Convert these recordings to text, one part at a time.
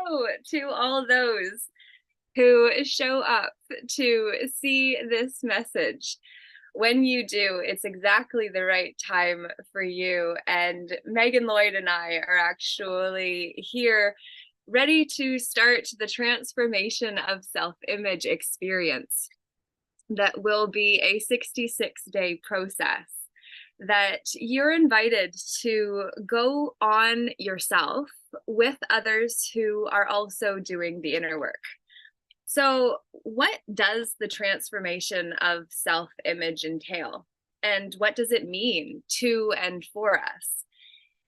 hello to all those who show up to see this message. When you do, it's exactly the right time for you. And Megan Lloyd and I are actually here ready to start the transformation of self-image experience that will be a 66-day process that you're invited to go on yourself with others who are also doing the inner work. So, what does the transformation of self image entail? And what does it mean to and for us?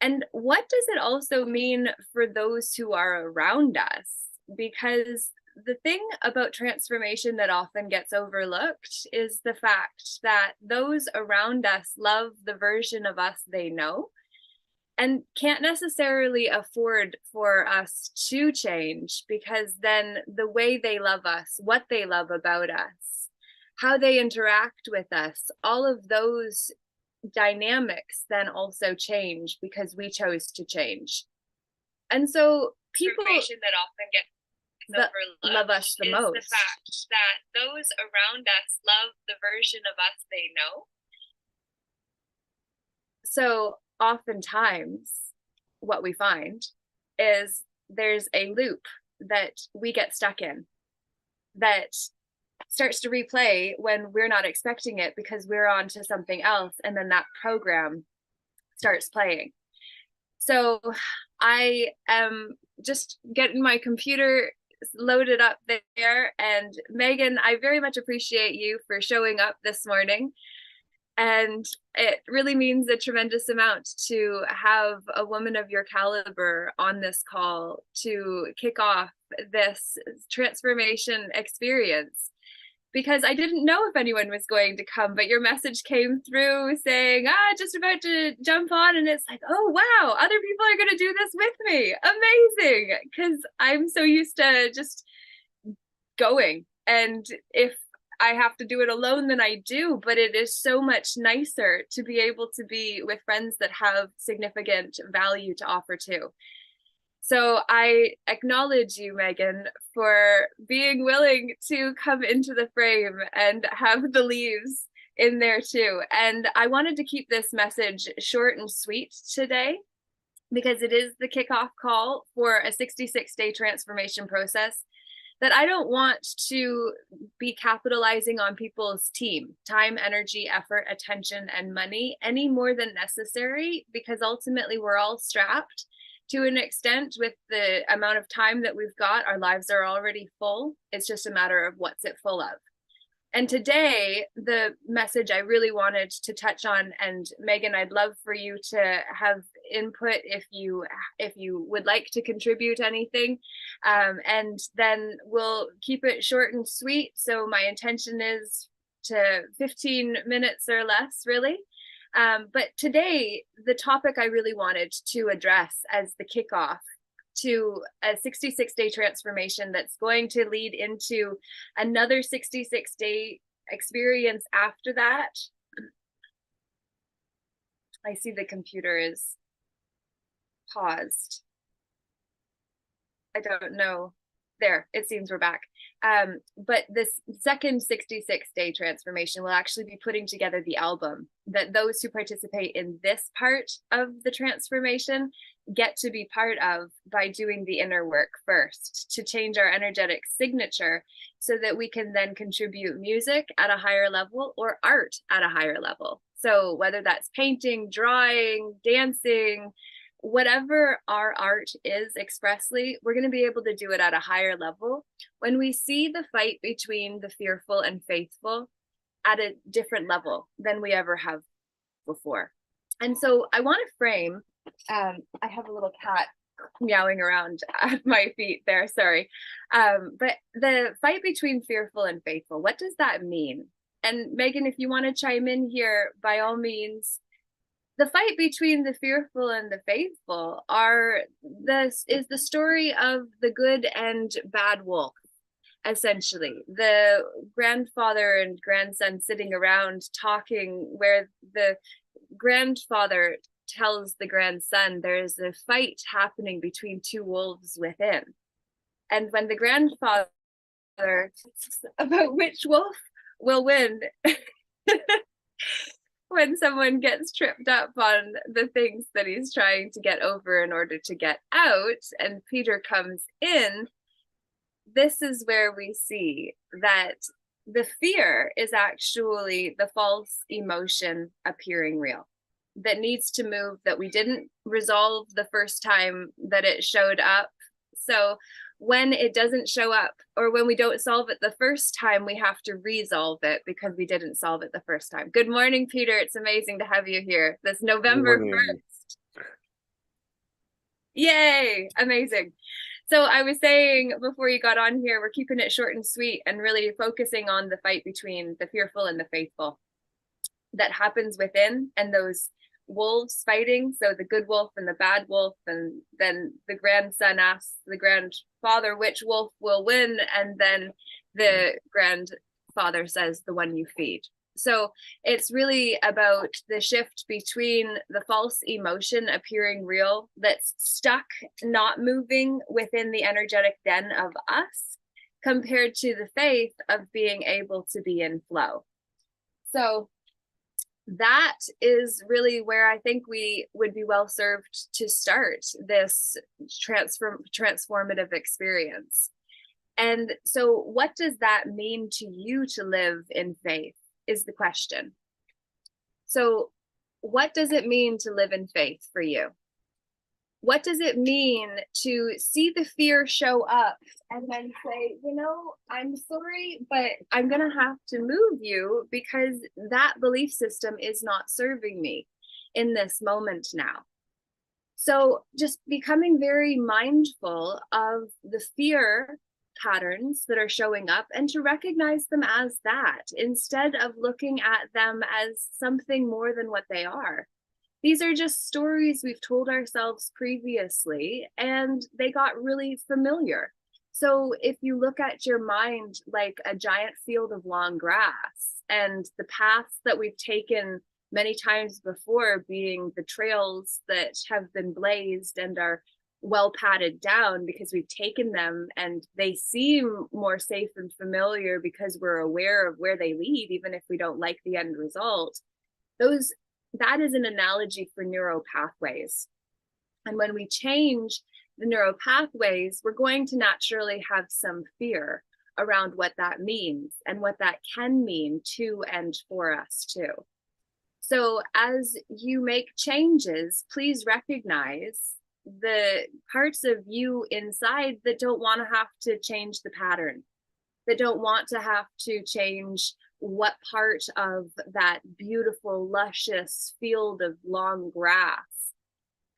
And what does it also mean for those who are around us? Because the thing about transformation that often gets overlooked is the fact that those around us love the version of us they know and can't necessarily afford for us to change, because then the way they love us, what they love about us, how they interact with us, all of those dynamics then also change because we chose to change. And so people that often get love us the most is the fact that those around us love the version of us they know. So oftentimes what we find is there's a loop that we get stuck in that starts to replay when we're not expecting it because we're on to something else, and then that program starts playing. So I am just getting my computer loaded up there, and Megan, I very much appreciate you for showing up this morning. And it really means a tremendous amount to have a woman of your caliber on this call to kick off this transformation experience. Because I didn't know if anyone was going to come, but your message came through saying, just about to jump on. And it's like, oh, wow, other people are going to do this with me. Amazing. Because I'm so used to just going. And if I have to do it alone, then I do. But it is so much nicer to be able to be with friends that have significant value to offer too. So I acknowledge you, Megan, for being willing to come into the frame and have the leaves in there too. And I wanted to keep this message short and sweet today because it is the kickoff call for a 66-day transformation process that I don't want to be capitalizing on people's time, energy, effort, attention, and money any more than necessary, because ultimately we're all strapped to an extent with the amount of time that we've got. Our lives are already full. It's just a matter of what's it full of. And today, the message I really wanted to touch on, and Megan, I'd love for you to have input if you would like to contribute anything, and then we'll keep it short and sweet. So my intention is to 15 minutes or less, really. But today, the topic I really wanted to address as the kickoff to a 66-day transformation that's going to lead into another 66-day experience after that. I see the computer is paused. I don't know. There, it seems we're back. But this second 66-day transformation will actually be putting together the album that those who participate in this part of the transformation get to be part of by doing the inner work first to change our energetic signature so that we can then contribute music at a higher level or art at a higher level. So whether that's painting, drawing, dancing, whatever our art is expressly, we're going to be able to do it at a higher level when we see the fight between the fearful and faithful at a different level than we ever have before. And so I want to frame, I have a little cat meowing around at my feet there, sorry. But the fight between fearful and faithful, what does that mean? And Megan, if you want to chime in here, by all means. The fight between the fearful and the faithful is the story of the good and bad wolf, essentially. The grandfather and grandson sitting around talking, where the grandfather tells the grandson there's a fight happening between two wolves within. And when the grandfather about which wolf will win when someone gets tripped up on the things that he's trying to get over in order to get out, and Peter comes in, this is where we see that the fear is actually the false emotion appearing real that needs to move, that we didn't resolve the first time that it showed up. So when it doesn't show up, or when we don't solve it the first time, we have to resolve it because we didn't solve it the first time. Good morning, Peter. It's amazing to have you here this November 1st. Yay, amazing. So I was saying before you got on here, we're keeping it short and sweet and really focusing on the fight between the fearful and the faithful that happens within, and those wolves fighting. So the good wolf and the bad wolf, and then the grandson asks the grandfather which wolf will win, and then the grandfather says the one you feed. So it's really about the shift between the false emotion appearing real that's stuck, not moving within the energetic den of us, compared to the faith of being able to be in flow. So that is really where I think we would be well served to start this transformative experience. And so what does that mean to you to live in faith is the question. So what does it mean to live in faith for you? What does it mean to see the fear show up and then say, you know, I'm sorry, but I'm going to have to move you because that belief system is not serving me in this moment now. So just becoming very mindful of the fear patterns that are showing up, and to recognize them as that instead of looking at them as something more than what they are. These are just stories we've told ourselves previously, and they got really familiar. So if you look at your mind like a giant field of long grass, and the paths that we've taken many times before being the trails that have been blazed and are well padded down because we've taken them, and they seem more safe and familiar because we're aware of where they lead, even if we don't like the end result. That is an analogy for neural pathways. And when we change the neural pathways, we're going to naturally have some fear around what that means and what that can mean to and for us too. So as you make changes, please recognize the parts of you inside that don't want to have to change the pattern, that don't want to have to change what part of that beautiful, luscious field of long grass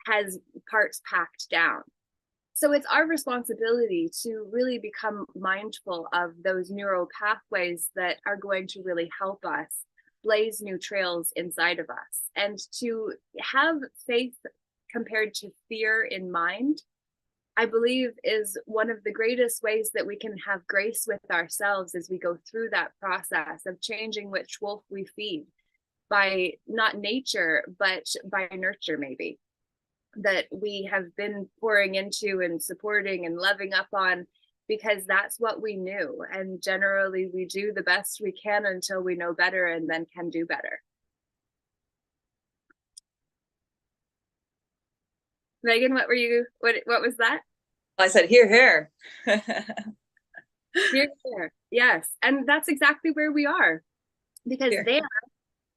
has parts packed down. So it's our responsibility to really become mindful of those neural pathways that are going to really help us blaze new trails inside of us, and to have faith compared to fear in mind, I believe is one of the greatest ways that we can have grace with ourselves as we go through that process of changing which wolf we feed, by not nature, but by nurture, maybe, that we have been pouring into and supporting and loving up on, because that's what we knew. And generally we do the best we can until we know better, and then can do better. Megan, what was that? I said, here, here. Here. Yes. And that's exactly where we are, because Here. there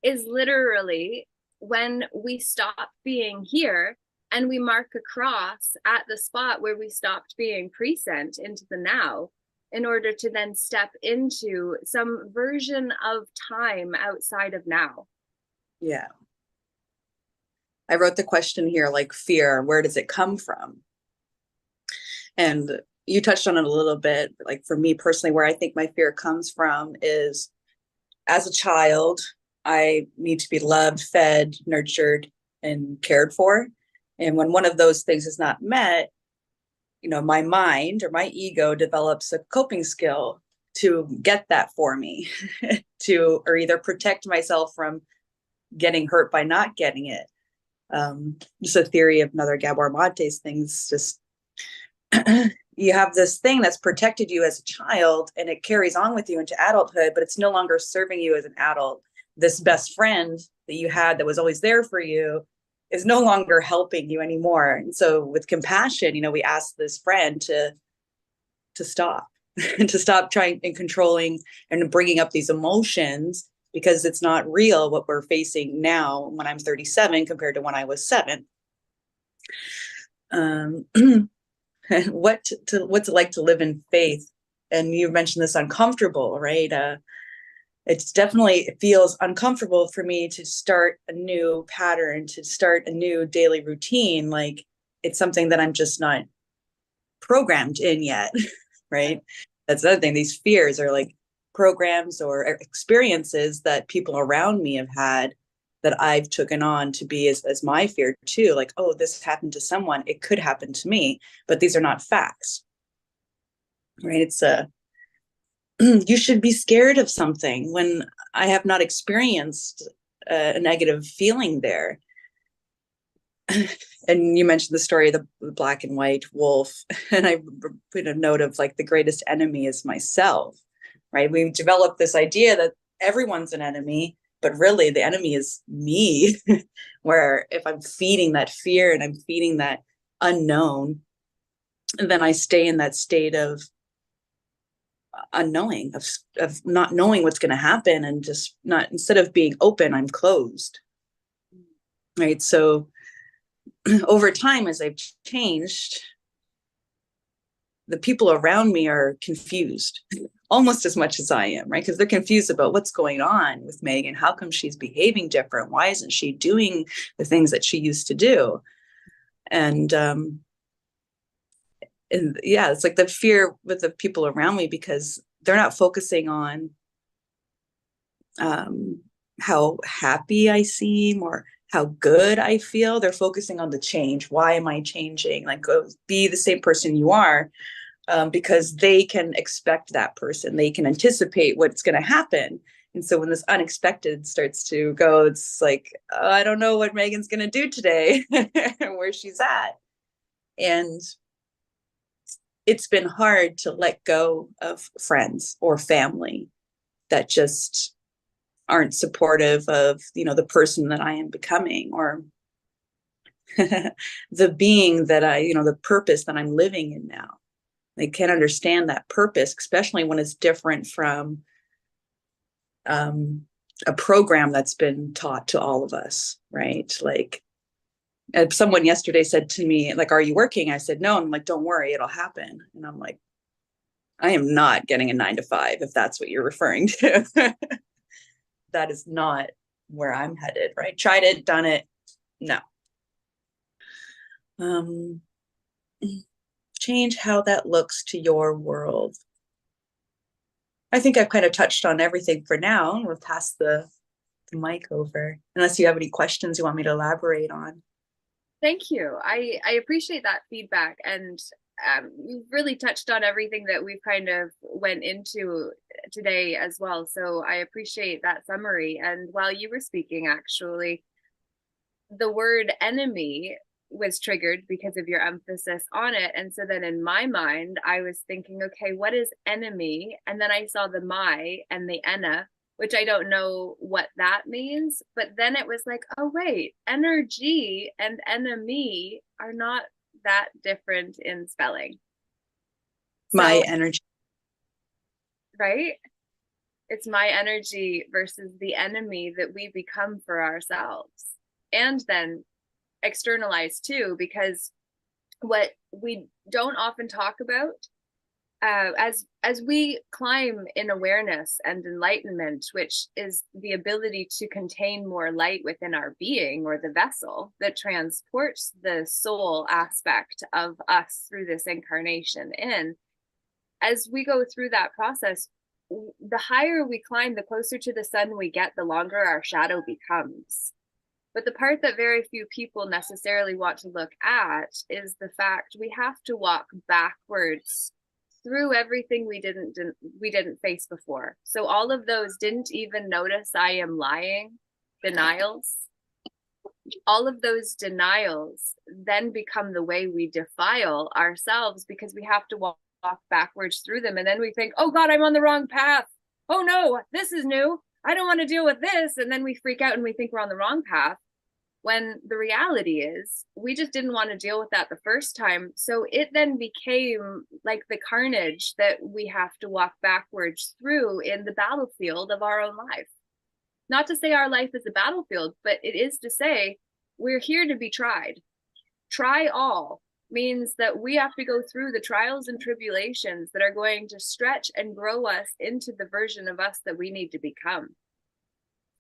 is literally when we stop being here and we mark a cross at the spot where we stopped being present into the now, in order to then step into some version of time outside of now. Yeah. I wrote the question here, like fear, where does it come from? And you touched on it a little bit. Like for me personally, where I think my fear comes from is, as a child, I need to be loved, fed, nurtured, and cared for. And when one of those things is not met, you know, my mind or my ego develops a coping skill to get that for me, or either protect myself from getting hurt by not getting it. Just a theory of another Gabor Mate's things, just you have this thing that's protected you as a child and it carries on with you into adulthood, but it's no longer serving you as an adult. This best friend that you had that was always there for you is no longer helping you anymore. And so with compassion, we ask this friend to stop to stop trying and controlling and bringing up these emotions, because it's not real what we're facing now when I'm 37 compared to when I was 7. What's it like to live in faith? And you mentioned this uncomfortable, right? It's definitely, it feels uncomfortable for me to start a new pattern, to start a new daily routine. Like, it's something that I'm just not programmed in yet, right? That's another thing. These fears are like programs or experiences that people around me have had that I've taken on to be as my fear too. Like, oh, this happened to someone, it could happen to me, but these are not facts, right? It's you should be scared of something when I have not experienced a negative feeling there. And you mentioned the story of the black and white wolf, and I put a note of like the greatest enemy is myself, right? We've developed this idea that everyone's an enemy, but really the enemy is me. Where if I'm feeding that fear and I'm feeding that unknown, then I stay in that state of unknowing, of not knowing what's going to happen, and just not, instead of being open, I'm closed, right? So over time, as I've changed, the people around me are confused almost as much as I am, right? Because they're confused about what's going on with Meghan. How come she's behaving different? Why isn't she doing the things that she used to do? And yeah, it's like the fear with the people around me, because they're not focusing on how happy I seem or how good I feel. They're focusing on the change. Why am I changing? Like, go be the same person you are, because they can expect that person. They can anticipate what's going to happen. And so when this unexpected starts to go, it's like, oh, I don't know what Meghan's going to do today, where she's at. And it's been hard to let go of friends or family that just aren't supportive of, the person that I am becoming, or the being that the purpose that I'm living in now. They can't understand that purpose, especially when it's different from a program that's been taught to all of us, right? Like, someone yesterday said to me, like, are you working? I said, no. And I'm like, don't worry, it'll happen. And I'm like, I am not getting a 9 to 5, if that's what you're referring to. That is not where I'm headed, right? Tried it, done it. No. Change how that looks to your world. I think I've kind of touched on everything for now. We'll pass the mic over, unless you have any questions you want me to elaborate on. Thank you. I appreciate that feedback, and you've really touched on everything that we've kind of went into today as well. So I appreciate that summary. And while you were speaking, actually, the word enemy was triggered because of your emphasis on it. And so then in my mind, I was thinking, okay, what is enemy? And then I saw the my and the enna, which I don't know what that means. But then it was like, oh, wait, energy and enemy are not that different in spelling. My So, energy. right? It's my energy versus the enemy that we become for ourselves. And then externalize too, because what we don't often talk about, as we climb in awareness and enlightenment, which is the ability to contain more light within our being, or the vessel that transports the soul aspect of us through this incarnation in, as we go through that process, the higher we climb, the closer to the sun we get, the longer our shadow becomes. But the part that very few people necessarily want to look at is the fact we have to walk backwards through everything we didn't face before. So all of those didn't even notice I am lying denials, all of those denials then become the way we defile ourselves, because we have to walk backwards through them. And then we think, oh God, I'm on the wrong path. Oh no, this is new. I don't want to deal with this. And then we freak out and we think we're on the wrong path, when the reality is we just didn't want to deal with that the first time. So it then became like the carnage that we have to walk backwards through in the battlefield of our own life. Not to say our life is a battlefield, but it is to say we're here to be tried. Try all means that we have to go through the trials and tribulations that are going to stretch and grow us into the version of us that we need to become.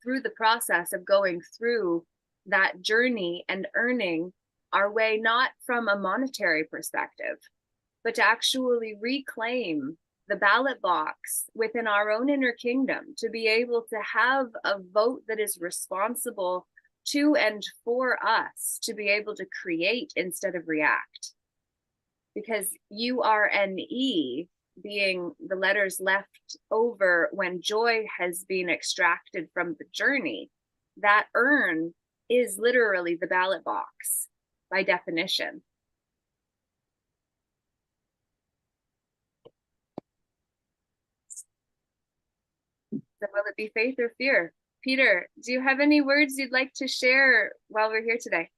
Through the process of going through that journey and earning our way, not from a monetary perspective, but to actually reclaim the ballot box within our own inner kingdom, to be able to have a vote that is responsible to and for us, to be able to create instead of react. Because URNE being the letters left over when joy has been extracted from the journey, that urn is literally the ballot box by definition. So will it be faith or fear? Peter, do you have any words you'd like to share while we're here today?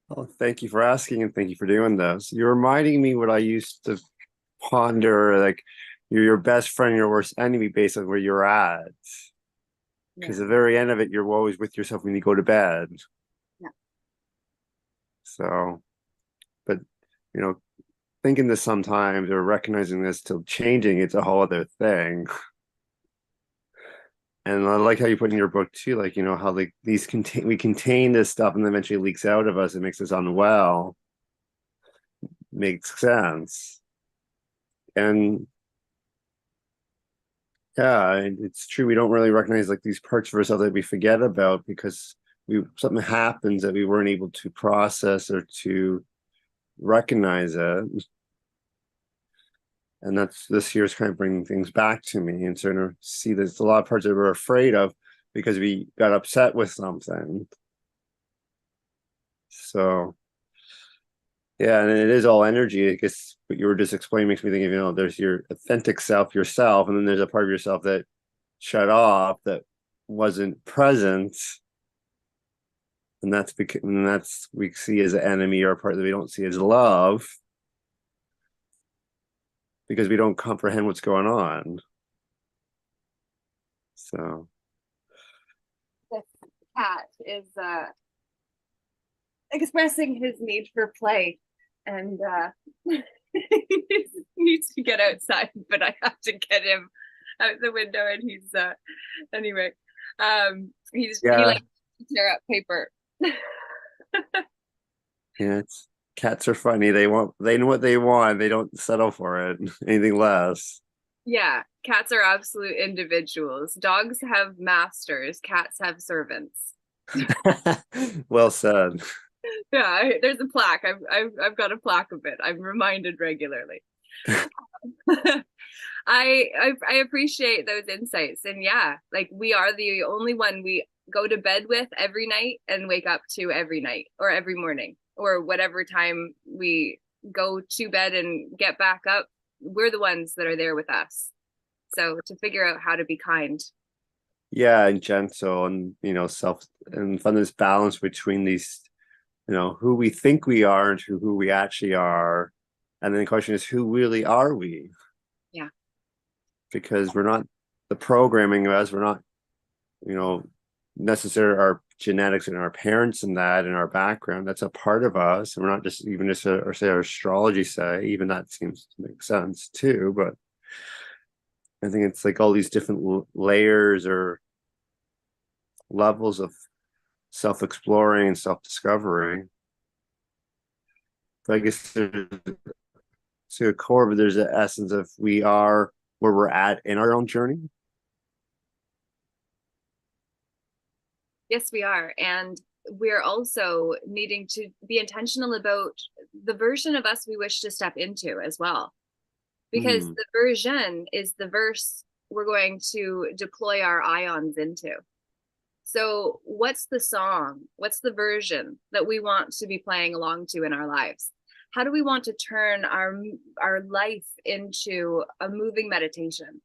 Well, thank you for asking, and thank you for doing this. You're reminding me what I used to ponder, like you're your best friend, your worst enemy, based on where you're at. Because the very end of it, you're always with yourself when you go to bed. Yeah. So, but thinking this sometimes or recognizing this till changing, it's a whole other thing. And I like how you put in your book too, like, how like we contain this stuff and then eventually leaks out of us and makes us unwell. Makes sense. And yeah, it's true. We don't really recognize like these parts of ourselves that we forget about because something happens that we weren't able to process or to recognize it. And that's this year's kind of bringing things back to me and starting to see there's a lot of parts that we're afraid of because we got upset with something. So yeah, and it is all energy. I guess what you were just explaining makes me think of, there's your authentic self, yourself, and then there's a part of yourself that shut off, that wasn't present. And that's we see as an enemy, or a part that we don't see as love, because we don't comprehend what's going on. So This cat is expressing his need for play, and he needs to get outside, but I have to get him out the window, and he's anyway, he likes to tear up paper. yeah, cats are funny. They know what they want. They don't settle for it, anything less. Yeah, cats are absolute individuals. Dogs have masters, cats have servants. Well said. Yeah, there's a plaque. I've got a plaque of it. I'm reminded regularly. I appreciate those insights, and yeah, like we are the only one we go to bed with every night and wake up to every night or every morning or whatever time we go to bed and get back up. We're the ones that are there with us. So to figure out how to be kind. Yeah, and gentle, and self, and find this balance between these, who we think we are and who we actually are. And then the question is, who really are we? Yeah. Because we're not the programming of us, we're not, necessarily our genetics and our parents and that and our background. That's a part of us. And we're not just or say our astrology even that seems to make sense too. But I think it's like all these different layers or levels of self-exploring and self-discovery. But I guess there's to a core, but there's an essence of we are where we're at in our own journey. Yes, we are. And we're also needing to be intentional about the version of us we wish to step into as well. Because the version is the verse we're going to deploy our ions into. So what's the song? What's the version that we want to be playing along to in our lives? How do we want to turn our life into a moving meditation,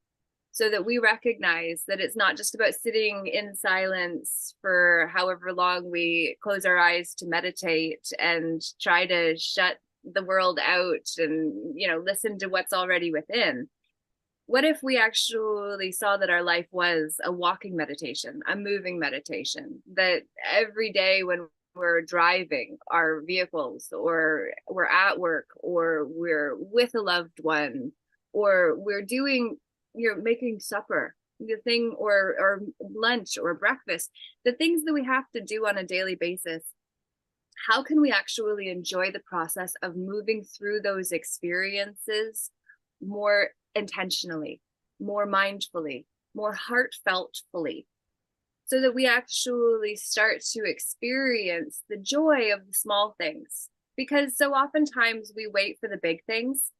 so that we recognize that it's not just about sitting in silence for however long we close our eyes to meditate and try to shut the world out and, you know, listen to what's already within. What if we actually saw that our life was a walking meditation, a moving meditation, that every day when we're driving our vehicles, or we're at work, or we're with a loved one, or we're doing, you're making supper, the thing, or lunch or breakfast, the things that we have to do on a daily basis, how can we actually enjoy the process of moving through those experiences more intentionally, more mindfully, more heartfeltfully, so that we actually start to experience the joy of the small things? Because so oftentimes we wait for the big things,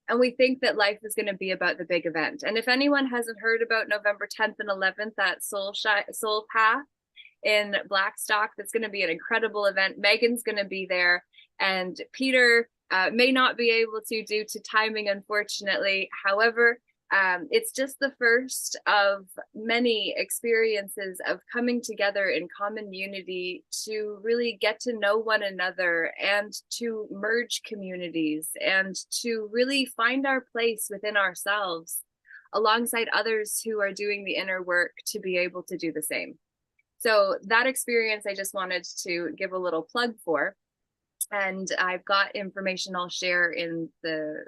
and we think that life is going to be about the big event. And if anyone hasn't heard about November 10th and 11th, that Soul Path in Blackstock, that's going to be an incredible event. Megan's going to be there, and Peter may not be able to, due to timing, unfortunately. However, it's just the first of many experiences of coming together in common unity to really get to know one another, and to merge communities, and to really find our place within ourselves alongside others who are doing the inner work to be able to do the same. So that experience I just wanted to give a little plug for. And I've got information I'll share in the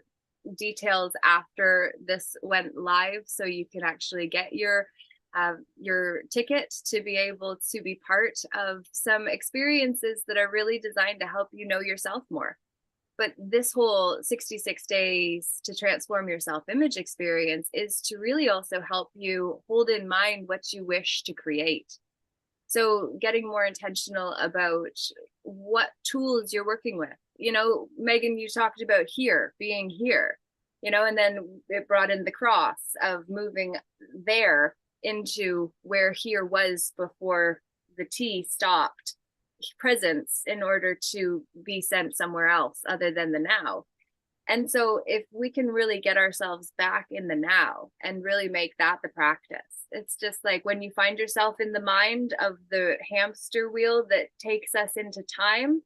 details after this went live, so you can actually get your ticket to be able to be part of some experiences that are really designed to help you know yourself more. But this whole 66 days to transform your self-image experience is to really also help you hold in mind what you wish to create. So getting more intentional about what tools you're working with. You know, Megan, you talked about here, being here, you know, and then it brought in the cross of moving there into where here was before the T stopped presence in order to be sent somewhere else other than the now. And so if we can really get ourselves back in the now and really make that the practice, it's just like when you find yourself in the mind of the hamster wheel that takes us into time,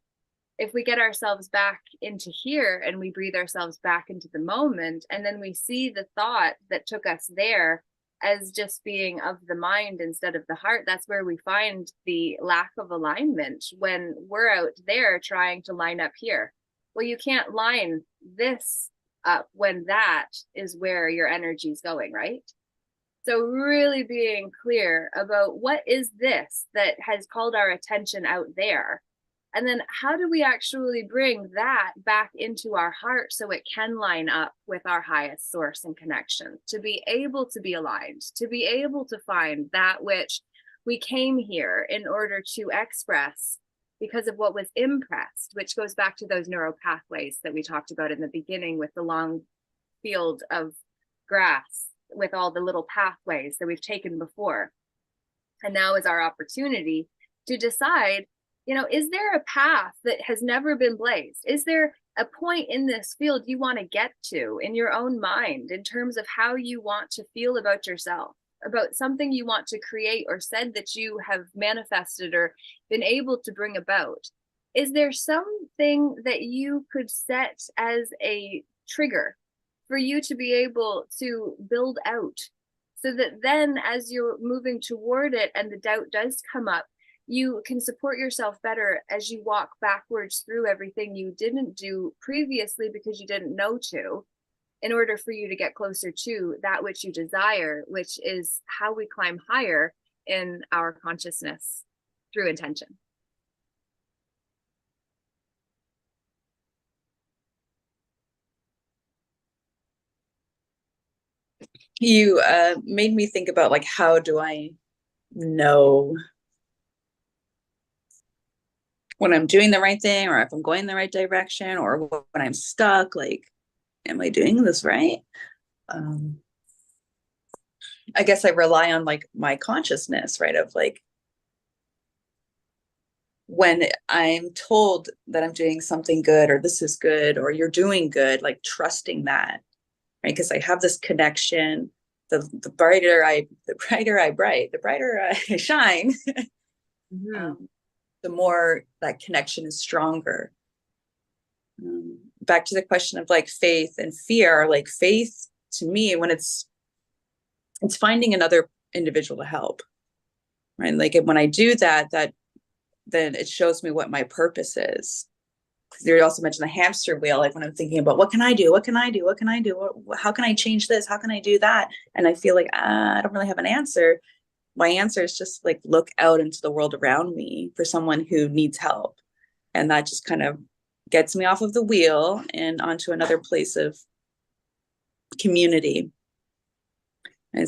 if we get ourselves back into here and we breathe ourselves back into the moment, and then we see the thought that took us there as just being of the mind instead of the heart, that's where we find the lack of alignment when we're out there trying to line up here. Well, you can't line this up when that is where your energy is going, right? So really being clear about what is this that has called our attention out there, and then how do we actually bring that back into our heart so it can line up with our highest source and connection, to be able to be aligned, to be able to find that which we came here in order to express because of what was impressed, which goes back to those neural pathways that we talked about in the beginning with the long field of grass, with all the little pathways that we've taken before. And now is our opportunity to decide, you know, is there a path that has never been blazed? Is there a point in this field you want to get to in your own mind in terms of how you want to feel about yourself, about something you want to create or said that you have manifested or been able to bring about? Is there something that you could set as a trigger for you to be able to build out, so that then as you're moving toward it and the doubt does come up, you can support yourself better as you walk backwards through everything you didn't do previously because you didn't know to, in order for you to get closer to that which you desire, which is how we climb higher in our consciousness through intention. You made me think about, like, how do I know when I'm doing the right thing, or if I'm going in the right direction, or when I'm stuck, like, am I doing this right? I guess I rely on, like, my consciousness, right? Of like, when I'm told that I'm doing something good, or this is good, or you're doing good, like trusting that, right? Because I have this connection. The brighter the brighter I shine, Mhm. the more that connection is stronger. Back to the question of like faith and fear, like faith to me, when it's finding another individual to help, right? Like when I do that, then it shows me what my purpose is. You also mentioned the hamster wheel, like when I'm thinking about what can I do, how can I change this, how can I do that, and I feel like I don't really have an answer. My answer is just like look out into the world around me for someone who needs help, and that just kind of gets me off of the wheel and onto another place of community. And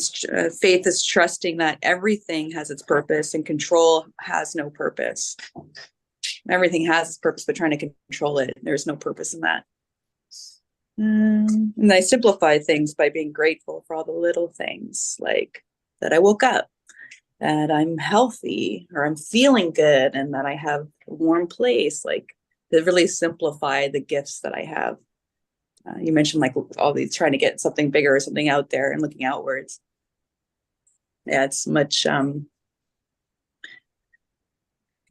faith is trusting that everything has its purpose and control has no purpose. Everything has its purpose, but trying to control it, there's no purpose in that. And I simplify things by being grateful for all the little things, like that I woke up, that I'm healthy, or I'm feeling good, and that I have a warm place. Like, to really simplify the gifts that I have. You mentioned like all these trying to get something bigger or something out there and looking outwards. Yeah, it's much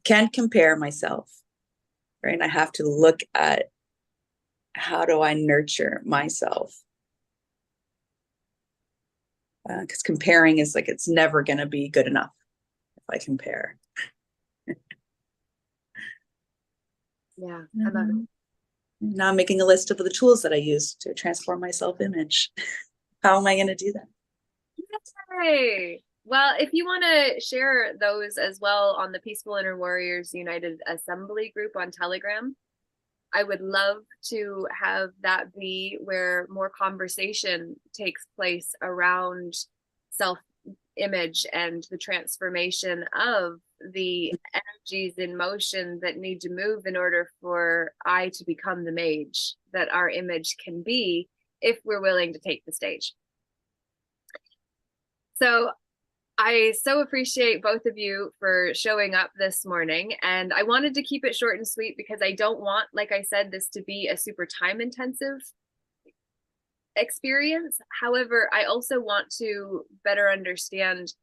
can't compare myself, right? I have to look at how do I nurture myself, because comparing is like it's never going to be good enough if I compare. Yeah, I love it. Now I'm making a list of the tools that I use to transform my self-image. How am I going to do that? Yay! Well, if you want to share those as well on the Peaceful Inner Warriors United Assembly group on Telegram, I would love to have that be where more conversation takes place around self image and the transformation of the energies in motion that need to move in order for I to become the mage that our image can be if we're willing to take the stage. So I so appreciate both of you for showing up this morning. And I wanted to keep it short and sweet because I don't want, like I said, this to be a super time intensive experience. However, I also want to better understand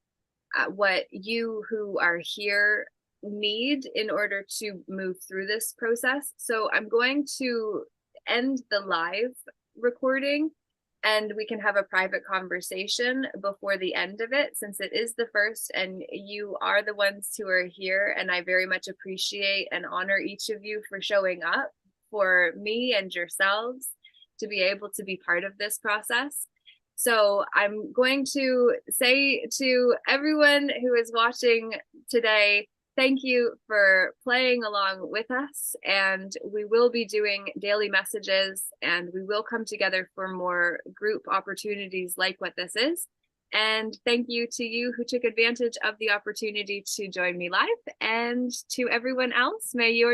what you who are here need in order to move through this process. So I'm going to end the live recording and we can have a private conversation before the end of it, since it is the first and you are the ones who are here. And I very much appreciate and honor each of you for showing up for me and yourselves to be able to be part of this process. So I'm going to say to everyone who is watching today, thank you for playing along with us. And we will be doing daily messages and we will come together for more group opportunities like what this is. And thank you to you who took advantage of the opportunity to join me live, and to everyone else, may your